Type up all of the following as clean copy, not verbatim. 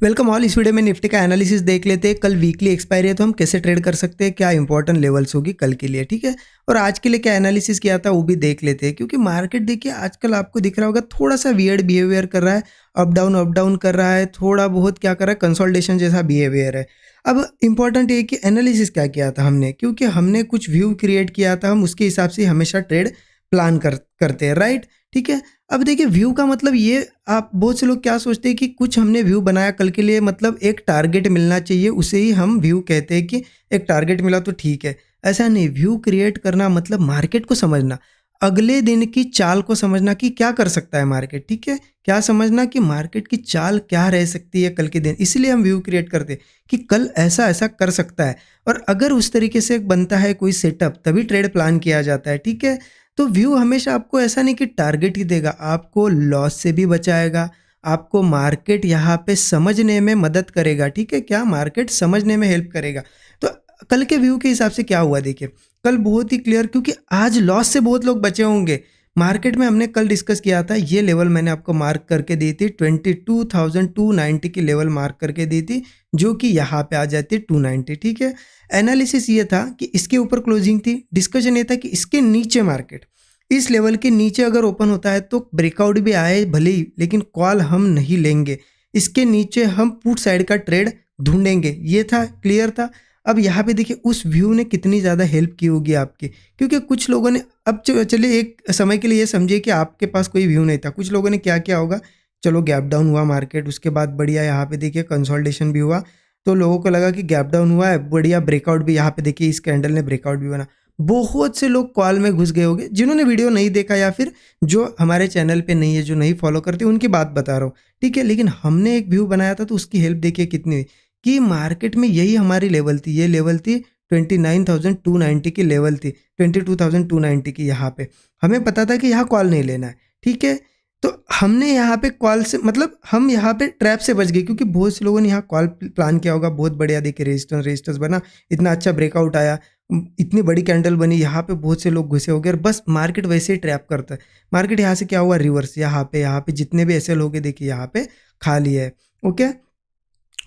Welcome all. इस video में Nifty का एनालिसिस देख लेते हैं। कल वीकली एक्सपायरी है तो हम कैसे ट्रेड कर सकते हैं, क्या इंपॉर्टेंट लेवल्स होगी कल के लिए, ठीक है। और आज के लिए क्या एनालिसिस किया था वो भी देख लेते हैं, क्योंकि मार्केट देखिए आजकल आपको दिख रहा होगा थोड़ा सा वियर्ड बिहेवियर कर रहा है। अप डाउन कर रहा है, थोड़ा बहुत क्या कर रहा है, कंसोलिडेशन जैसा बिहेवियर है। अब इंपॉर्टेंट ये कि एनालिसिस क्या किया था हमने, क्योंकि हमने कुछ व्यू क्रिएट किया था, हम उसके हिसाब से हमेशा ट्रेड प्लान करते हैं, राइट। ठीक है। अब देखिए व्यू का मतलब ये, आप बहुत से लोग क्या सोचते हैं कि कुछ हमने व्यू बनाया कल के लिए, मतलब एक टारगेट मिलना चाहिए, उसे ही हम व्यू कहते हैं कि एक टारगेट मिला तो ठीक है। ऐसा नहीं, व्यू क्रिएट करना मतलब मार्केट को समझना, अगले दिन की चाल को समझना कि क्या कर सकता है मार्केट, ठीक है। क्या समझना कि मार्केट की चाल क्या रह सकती है कल के दिन, इसलिए हम व्यू क्रिएट करते हैं कि कल ऐसा ऐसा कर सकता है। और अगर उस तरीके से बनता है कोई सेटअप तभी ट्रेड प्लान किया जाता है, ठीक है। तो व्यू हमेशा आपको ऐसा नहीं कि टारगेट ही देगा, आपको लॉस से भी बचाएगा, आपको मार्केट यहाँ पे समझने में मदद करेगा, ठीक है। क्या मार्केट समझने में हेल्प करेगा। तो कल के व्यू के हिसाब से क्या हुआ देखिए, कल बहुत ही क्लियर, क्योंकि आज लॉस से बहुत लोग बचे होंगे मार्केट में। हमने कल डिस्कस किया था, ये लेवल मैंने आपको मार्क करके दी थी, 22,290 की लेवल मार्क करके दी थी, जो कि यहाँ पे आ जाती है 290, ठीक है। एनालिसिस ये था कि इसके ऊपर क्लोजिंग थी, डिस्कशन ये था कि इसके नीचे मार्केट इस लेवल के नीचे अगर ओपन होता है तो ब्रेकआउट भी आए भले ही, लेकिन कॉल हम नहीं लेंगे, इसके नीचे हम पुट साइड का ट्रेड ढूंढेंगे, ये था, क्लियर था। अब यहाँ पे देखिए उस व्यू ने कितनी ज़्यादा हेल्प की होगी आपकी, क्योंकि कुछ लोगों ने, अब चलिए एक समय के लिए ये समझिए कि आपके पास कोई व्यू नहीं था, कुछ लोगों ने क्या किया होगा, चलो गैप डाउन हुआ मार्केट, उसके बाद बढ़िया यहाँ पे देखिए कंसोलिडेशन भी हुआ, तो लोगों को लगा कि गैप डाउन हुआ है, बढ़िया ब्रेकआउट भी, यहाँ पे देखिए इस कैंडल ने ब्रेकआउट भी बना। बहुत से लोग कॉल में घुस गए होंगे, जिन्होंने वीडियो नहीं देखा या फिर जो हमारे चैनल पे नहीं है, जो नहीं फॉलो करते, उनकी बात बता रहा हूँ, ठीक है। लेकिन हमने एक व्यू बनाया था तो उसकी हेल्प देखिए कितनी हुई, कि मार्केट में यही हमारी लेवल थी, ये लेवल थी 29,290 की लेवल थी, 22,290 की। यहाँ पे हमें पता था कि यहाँ कॉल नहीं लेना है, ठीक है। तो हमने यहाँ पे कॉल से मतलब हम यहाँ पे ट्रैप से बच गए, क्योंकि बहुत से लोगों ने यहाँ कॉल प्लान किया होगा, बहुत बढ़िया देखिए रेजिस्टेंस बना, इतना अच्छा ब्रेकआउट आया, इतनी बड़ी कैंडल बनी, यहाँ पे बहुत से लोग घुसे हो गए और बस मार्केट वैसे ही ट्रैप करता है। मार्केट यहाँ से क्या हुआ, रिवर्स, यहाँ पे जितने भी एसएल हो गए देखिए यहाँ पे खाली है, ओके।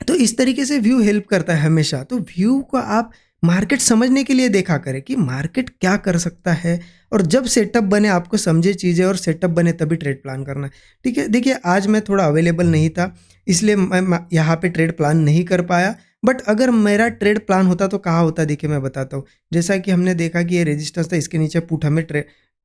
तो इस तरीके से व्यू हेल्प करता है हमेशा। तो व्यू को आप मार्केट समझने के लिए देखा करें कि मार्केट क्या कर सकता है, और जब सेटअप बने आपको समझे चीज़ें और सेटअप बने तभी ट्रेड प्लान करना है, ठीक है। देखिए आज मैं थोड़ा अवेलेबल नहीं था, इसलिए मैं यहाँ पे ट्रेड प्लान नहीं कर पाया, बट अगर मेरा ट्रेड प्लान होता तो कहाँ होता, देखिए मैं बताता हूँ। जैसा कि हमने देखा कि ये रेजिस्टेंस था, इसके नीचे पुट हमें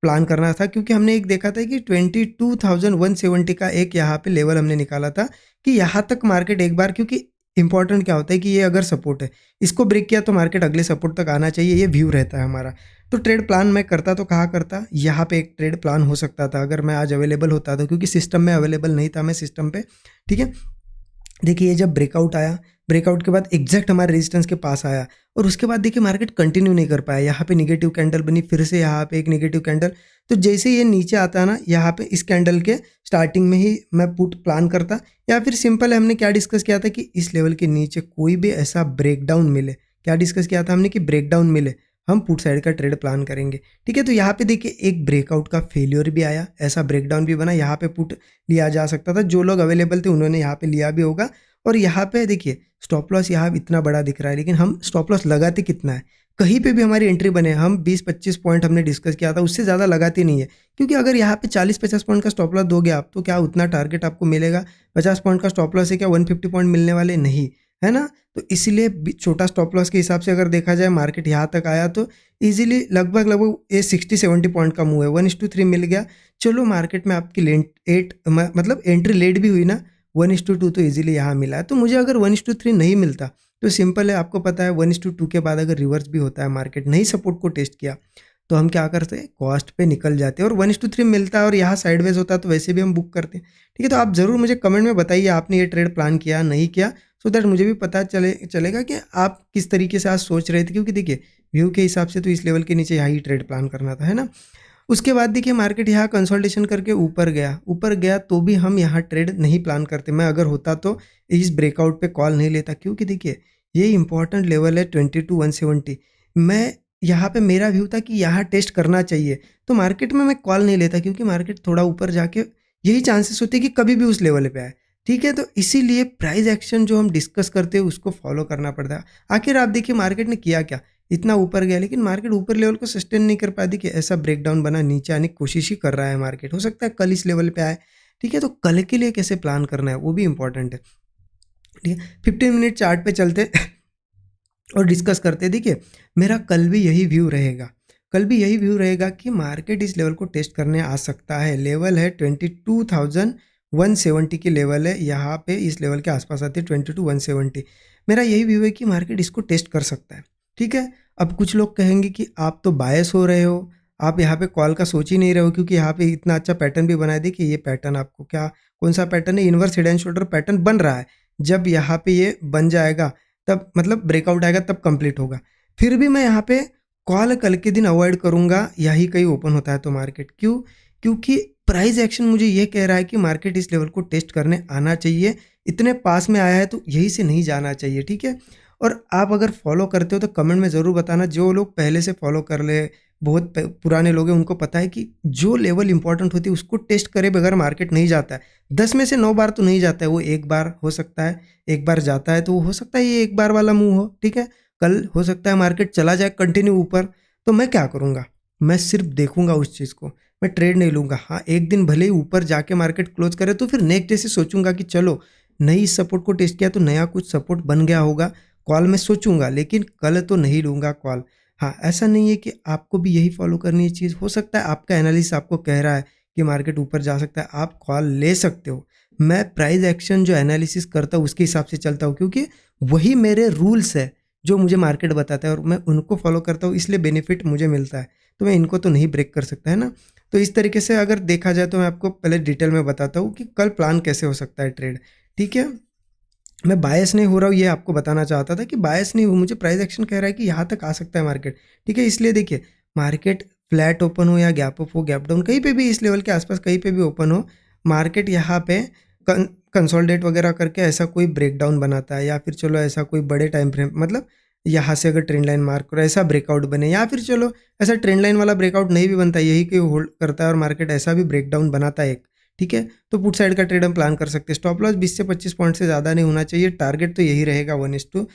प्लान करना था, क्योंकि हमने एक देखा था कि 22,170 का एक यहाँ पे लेवल हमने निकाला था, कि यहाँ तक मार्केट एक बार, क्योंकि इंपॉर्टेंट क्या होता है कि ये अगर सपोर्ट है, इसको ब्रेक किया तो मार्केट अगले सपोर्ट तक आना चाहिए, ये व्यू रहता है हमारा। तो ट्रेड प्लान मैं करता तो कहाँ करता, यहाँ पे एक ट्रेड प्लान हो सकता था अगर मैं आज अवेलेबल होता, तो क्योंकि सिस्टम में अवेलेबल नहीं था मैं सिस्टम पे, ठीक है। देखिए ये जब ब्रेकआउट आया, ब्रेकआउट के बाद एग्जैक्ट हमारे रेजिस्टेंस के पास आया, और उसके बाद देखिए मार्केट कंटिन्यू नहीं कर पाया, यहाँ पे निगेटिव कैंडल बनी, फिर से यहाँ पे एक निगेटिव कैंडल। तो जैसे ये नीचे आता है ना, यहाँ पे इस कैंडल के स्टार्टिंग में ही मैं पुट प्लान करता, या फिर सिंपल हमने क्या डिस्कस किया था कि इस लेवल के नीचे कोई भी ऐसा ब्रेकडाउन मिले, क्या डिस्कस किया था हमने कि ब्रेकडाउन मिले हम पुट साइड का ट्रेड प्लान करेंगे, ठीक है। तो यहाँ पे देखिए एक ब्रेकआउट का फेलियर भी आया, ऐसा ब्रेकडाउन भी बना, यहाँ पे पुट लिया जा सकता था, जो लोग अवेलेबल थे उन्होंने यहाँ पे लिया भी होगा। और यहाँ पे देखिए स्टॉप लॉस यहाँ इतना बड़ा दिख रहा है, लेकिन हम स्टॉप लॉस लगाते कितना है, कहीं पे भी हमारी एंट्री बने, हम 20-25 पॉइंट हमने डिस्कस किया था, उससे ज़्यादा लगाते नहीं है, क्योंकि अगर यहाँ पे 40-50 पॉइंट का स्टॉप लॉस दोगे आप, तो क्या उतना टारगेट आपको मिलेगा, 50 पॉइंट का स्टॉप लॉस है, क्या 150 पॉइंट मिलने वाले नहीं, है ना। तो इसलिए छोटा स्टॉप लॉस के हिसाब से अगर देखा जाए, मार्केट यहाँ तक आया तो ईजिली लगभग ये 60-70 पॉइंट का मूव है, 1:3 मिल गया। चलो मार्केट में आपकी मतलब एंट्री लेट भी हुई ना, 1:2 तो इजीली यहाँ मिला है। तो मुझे अगर 1:3 नहीं मिलता तो सिंपल है, आपको पता है 1:2 के बाद अगर रिवर्स भी होता है, मार्केट नहीं सपोर्ट को टेस्ट किया, तो हम क्या करते हैं, कॉस्ट पे निकल जाते हैं, और 1:3 मिलता है और यहाँ साइडवेज होता है तो वैसे भी हम बुक करते हैं, ठीक है। तो आप ज़रूर मुझे कमेंट में बताइए आपने ये ट्रेड प्लान किया नहीं किया, सो दैट मुझे भी पता चलेगा कि आप किस तरीके से आज सोच रहे थे, क्योंकि देखिए व्यू के हिसाब से तो इस लेवल के नीचे यहाँ ही ट्रेड प्लान करना था, है ना। उसके बाद देखिए मार्केट यहाँ कंसोलिडेशन करके ऊपर गया तो भी हम यहाँ ट्रेड नहीं प्लान करते, मैं अगर होता तो इस ब्रेकआउट पे कॉल नहीं लेता, क्योंकि देखिए ये इंपॉर्टेंट लेवल है 22,170। मैं यहाँ पे मेरा व्यू था कि यहाँ टेस्ट करना चाहिए, तो मार्केट में मैं कॉल नहीं लेता, क्योंकि मार्केट थोड़ा ऊपर जाके यही चांसेस होते हैं कि कभी भी उस लेवल पे आए। ठीक है, तो इसीलिए प्राइस एक्शन जो हम डिस्कस करते हैं उसको फॉलो करना पड़ता है। आखिर आप देखिए मार्केट ने किया क्या, इतना ऊपर गया लेकिन मार्केट ऊपर लेवल को सस्टेन नहीं कर पाया। देखिए ऐसा ब्रेकडाउन बना, नीचे आने की कोशिश ही कर रहा है मार्केट, हो सकता है कल इस लेवल पे आए। ठीक है, तो कल के लिए कैसे प्लान करना है वो भी इंपॉर्टेंट है। ठीक है, 15 मिनट चार्ट पे चलते और डिस्कस करते हैं। देखिए मेरा कल भी यही व्यू रहेगा, कल भी यही व्यू रहेगा कि मार्केट इस लेवल को टेस्ट करने आ सकता है। लेवल है 22,170 की लेवल है, यहाँ पे इस लेवल के आसपास आती है 22,170। मेरा यही व्यू है कि मार्केट इसको टेस्ट कर सकता है। ठीक है, अब कुछ लोग कहेंगे कि आप तो बायस हो रहे हो, आप यहाँ पे कॉल का सोच ही नहीं रहे हो, क्योंकि यहाँ पे इतना अच्छा पैटर्न भी बनाया। देखिए ये पैटर्न आपको क्या, कौन सा पैटर्न है, inverse head and shoulder pattern बन रहा है। जब यहाँ पे ये बन जाएगा तब मतलब ब्रेकआउट आएगा तब कंप्लीट होगा। फिर भी मैं यहाँ पे कॉल कल के दिन अवॉइड करूँगा, यही कहीं ओपन होता है तो मार्केट। क्यों? क्योंकि प्राइस एक्शन मुझे ये कह रहा है कि मार्केट इस लेवल को टेस्ट करने आना चाहिए। इतने पास में आया है तो यहीं से नहीं जाना चाहिए। ठीक है, और आप अगर फॉलो करते हो तो कमेंट में ज़रूर बताना। जो लोग पहले से फॉलो कर ले, बहुत पुराने लोग हैं, उनको पता है कि जो लेवल इंपॉर्टेंट होती है उसको टेस्ट करे बगैर मार्केट नहीं जाता है। 10 में से 9 बार तो नहीं जाता है, वो एक बार हो सकता है, एक बार जाता है तो हो सकता है ये एक बार वाला मूव हो। ठीक है, कल हो सकता है मार्केट चला जाए कंटिन्यू ऊपर, तो मैं क्या करूँगा, मैं सिर्फ देखूंगा उस चीज़ को, मैं ट्रेड नहीं लूँगा। हाँ, एक दिन भले ही ऊपर जाके मार्केट क्लोज करे तो फिर नेक्स्ट डे से सोचूंगा कि चलो नई सपोर्ट को टेस्ट किया तो नया कुछ सपोर्ट बन गया होगा, कॉल में सोचूंगा, लेकिन कल तो नहीं लूँगा कॉल। हाँ, ऐसा नहीं है कि आपको भी यही फॉलो करनी है चीज़। हो सकता है आपका एनालिसिस आपको कह रहा है कि मार्केट ऊपर जा सकता है, आप कॉल ले सकते हो। मैं प्राइस एक्शन जो एनालिसिस करता हूँ उसके हिसाब से चलता हूँ, क्योंकि वही मेरे रूल्स है जो मुझे मार्केट बताता है और मैं उनको फॉलो करता हूँ, इसलिए बेनिफिट मुझे मिलता है। तो मैं इनको तो नहीं ब्रेक कर सकता, है ना। तो इस तरीके से अगर देखा जाए तो मैं आपको पहले डिटेल में बताता हूँ कि कल प्लान कैसे हो सकता है ट्रेड। ठीक है, मैं बायस नहीं हो रहा हूँ ये आपको बताना चाहता था कि बायस नहीं हूँ, मुझे प्राइस एक्शन कह रहा है कि यहाँ तक आ सकता है मार्केट। ठीक है, इसलिए देखिए मार्केट फ्लैट ओपन हो या गैप अप हो, गैप डाउन, कहीं पे भी इस लेवल के आसपास कहीं पे भी ओपन हो, मार्केट यहाँ पे कंसोलिडेट वगैरह करके ऐसा कोई ब्रेकडाउन बनाता है, या फिर चलो ऐसा कोई बड़े टाइम फ्रेम मतलब यहाँ से अगर ट्रेंड लाइन मार्क करो ऐसा ब्रेकआउट बने, या फिर चलो ऐसा ट्रेंड लाइन वाला ब्रेकआउट नहीं भी बनता, यही कोई होल्ड करता है और मार्केट ऐसा भी ब्रेकडाउन बनाता है एक। ठीक है, तो पुट साइड का ट्रेड हम प्लान कर सकते हैं। स्टॉप लॉस 20 से 25 पॉइंट से ज़्यादा नहीं होना चाहिए। टारगेट तो यही रहेगा 1:3।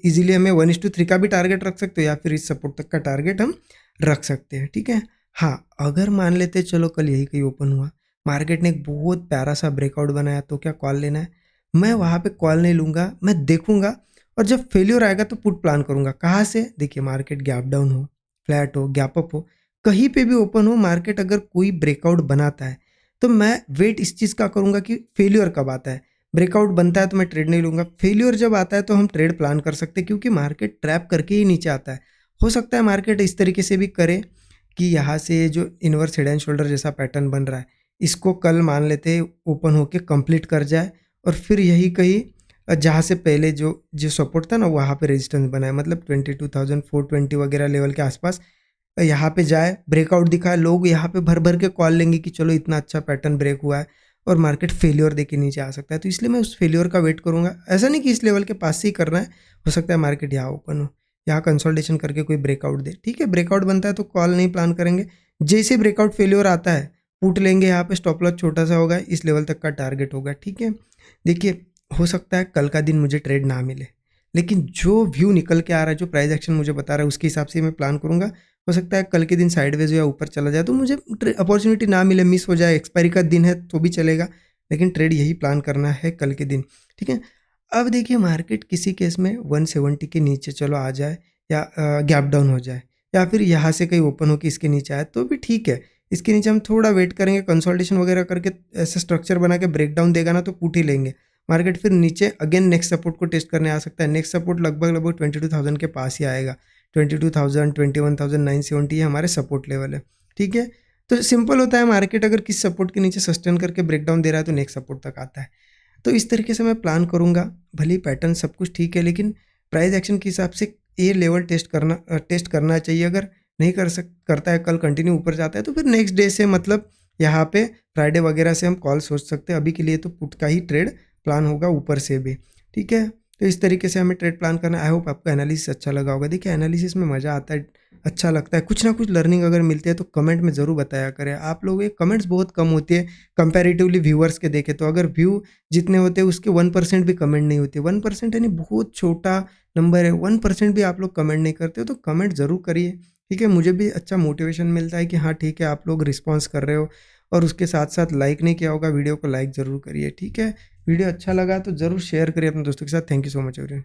इजीली हमें 1:3 का भी टारगेट रख सकते हो, या फिर इस सपोर्ट तक का टारगेट हम रख सकते हैं। ठीक है, हाँ, अगर मान लेते चलो कल यही कहीं ओपन हुआ, मार्केट ने एक बहुत प्यारा सा ब्रेकआउट बनाया, तो क्या कॉल लेना है? मैं वहाँ पे कॉल नहीं लूँगा, मैं देखूँगा और जब फेल्योर आएगा तो पुट प्लान करूँगा। कहाँ से? देखिए मार्केट गैप डाउन हो, फ्लैट हो, गैप अप हो, कहीं पे भी ओपन हो, मार्केट अगर कोई ब्रेकआउट बनाता है तो मैं वेट इस चीज़ का करूँगा कि फेल्योर कब आता है। ब्रेकआउट बनता है तो मैं ट्रेड नहीं लूँगा, फेल्योर जब आता है तो हम ट्रेड प्लान कर सकते हैं, क्योंकि मार्केट ट्रैप करके ही नीचे आता है। हो सकता है मार्केट इस तरीके से भी करे कि यहाँ से जो इनवर्स हेड एंड शोल्डर जैसा पैटर्न बन रहा है, इसको कल मान लेते हैं ओपन होके कंप्लीट कर जाए, और फिर यही कहीं जहाँ से पहले जो जो सपोर्ट था ना वहाँ पे रेजिस्टेंस बनाए, मतलब 22,420 वगैरह लेवल के आसपास यहाँ पे जाए, ब्रेकआउट दिखाए, लोग यहाँ पे भर भर के कॉल लेंगे कि चलो इतना अच्छा पैटर्न ब्रेक हुआ है, और मार्केट फेल्योर देके नीचे आ सकता है। तो इसलिए मैं उस फेल्योर का वेट करूँगा। ऐसा नहीं कि इस लेवल के पास से ही करना है, हो सकता है मार्केट यहाँ ओपन हो, यहाँ कंसोलिडेशन करके कोई ब्रेकआउट दे। ठीक है, ब्रेकआउट बनता है तो कॉल नहीं प्लान करेंगे, जैसे ब्रेकआउट फेल्योर आता है पुट लेंगे, यहाँ पे स्टॉप लॉस छोटा सा होगा, इस लेवल तक का टारगेट होगा। ठीक है, देखिए हो सकता है कल का दिन मुझे ट्रेड ना मिले, लेकिन जो व्यू निकल के आ रहा है, जो प्राइस एक्शन मुझे बता रहा है उसके हिसाब से मैं प्लान करूँगा। हो सकता है कल के दिन साइडवेज या ऊपर चला जाए तो मुझे अपॉर्चुनिटी ना मिले, मिस हो जाए, एक्सपायरी का दिन है तो भी चलेगा, लेकिन ट्रेड यही प्लान करना है कल के दिन। ठीक है, अब देखिए मार्केट किसी केस में 170 के नीचे चलो आ जाए, या गैप डाउन हो जाए, या फिर यहाँ से कहीं ओपन हो कि इसके नीचे आए तो भी ठीक है। इसके नीचे हम थोड़ा वेट करेंगे, कंसोलिडेशन वगैरह करके ऐसा स्ट्रक्चर बना के ब्रेकडाउन देगा ना तो पुट ही लेंगे। मार्केट फिर नीचे अगेन नेक्स्ट सपोर्ट को टेस्ट करने आ सकता है। नेक्स्ट सपोर्ट लगभग लगभग 22,000 के पास ही आएगा। 22,000, 21,970 ये हमारे सपोर्ट लेवल है। ठीक है, तो सिंपल होता है, मार्केट अगर किस सपोर्ट के नीचे सस्टेन करके ब्रेकडाउन दे रहा है तो नेक्स्ट सपोर्ट तक आता है। तो इस तरीके से मैं प्लान करूँगा। भले ही पैटर्न सब कुछ ठीक है, लेकिन प्राइस एक्शन के हिसाब से ये लेवल टेस्ट करना चाहिए। अगर नहीं करता है, कल कंटिन्यू ऊपर जाता है तो फिर नेक्स्ट डे से मतलब यहाँ पे फ्राइडे वगैरह से हम कॉल सोच सकते हैं। अभी के लिए तो पुट का ही ट्रेड प्लान होगा ऊपर से भी। ठीक है, तो इस तरीके से हमें ट्रेड प्लान करना। आई होप आपको एनालिसिस अच्छा लगा होगा। देखिए एनालिसिस में मज़ा आता है, अच्छा लगता है, कुछ ना कुछ लर्निंग अगर मिलती है तो कमेंट में ज़रूर बताया करें। आप लोगों के कमेंट्स बहुत कम होती है कंपैरेटिवली व्यूअर्स के देखें तो। अगर व्यू जितने होते हैं उसके 1% भी कमेंट नहीं होती। 1% यानी बहुत छोटा नंबर है, 1% भी आप लोग कमेंट नहीं करते हो, तो कमेंट ज़रूर करिए, ठीक है? मुझे भी अच्छा मोटिवेशन मिलता है कि हाँ, ठीक है, आप लोग रिस्पॉन्स कर रहे हो। और उसके साथ-साथ लाइक नहीं किया होगा वीडियो को, लाइक ज़रूर करिए, ठीक है? वीडियो अच्छा लगा तो ज़रूर शेयर करिए अपने दोस्तों के साथ। Thank you so much everyone.